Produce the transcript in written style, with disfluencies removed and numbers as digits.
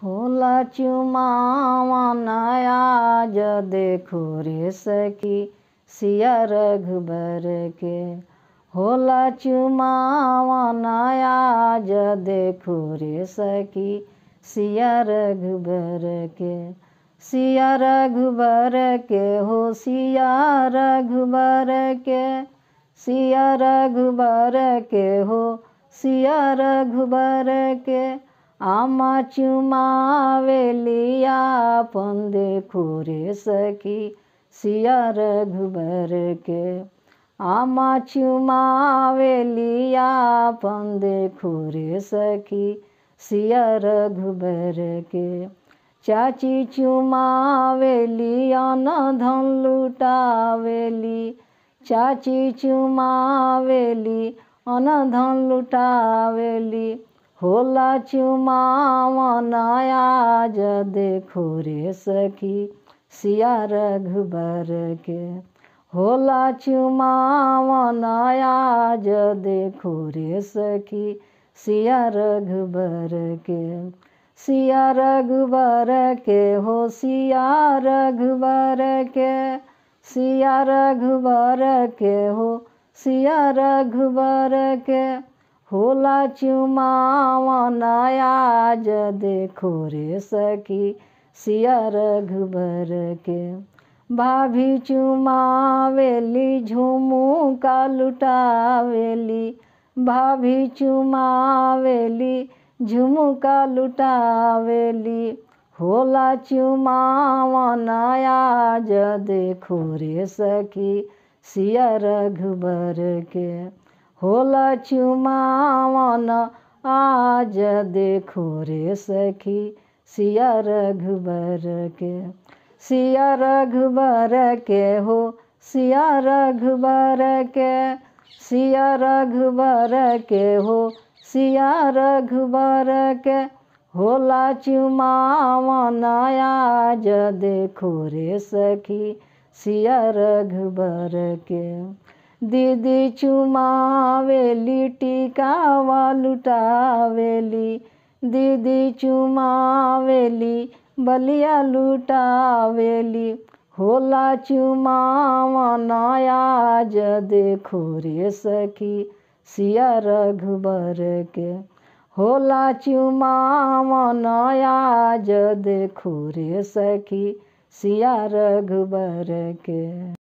होला चुमावन आज देखो रे सखी सिया रघुबर के। होला चुमावन आज देखो रे सखी सिया रघुबर के। सिया रघुबर के हो सिया रघुबर के। सिया रघुबर के हो सिया रघुबर के। आमा चुमावेली आपन देखो रे सखी सिया रघुबर के। आमा चुमावेली आपन देखो रे सखी सिया रघुबर के। चाची चुमावेली अन धन लुटावेली। चाची चुमावेली अन धन लुटावेली। होला चुमावन आज देखो रे सखी सिया रघुबर के। होला चुमावन आज देखो रे सखी सिया रघुबर के। सिया रघुबर के हो सिया रघुबर के। सिया रघुबर के हो सिया रघुबर के। होला चुमावन आज देखो रे सखी सिया रघुबर के। भाभी चुमावेली झुमुका लुटावेली। भाभी चुमावेली झुमुका लुटावेली। होला चुमावन आज देखो रे सखी सिया रघुबर के। होला चुमावन आज देखो रे सखी सिया रघुबर के। सिया रघुबर के हो सिया रघुबर के। सिया रघुबर के हो सिया रघुबर के। होला चुमावन आज देखो रे सखी सिया रघुबर के। दीदी चुमावेली टिकावा लुटावेली। दीदी चुमावेली बलिया लुटावेली। होला चुमावन आज देखो रे सखी सिया रघुबर के। होला चुमावन आज देखो रे सखी सिया रघुबर के।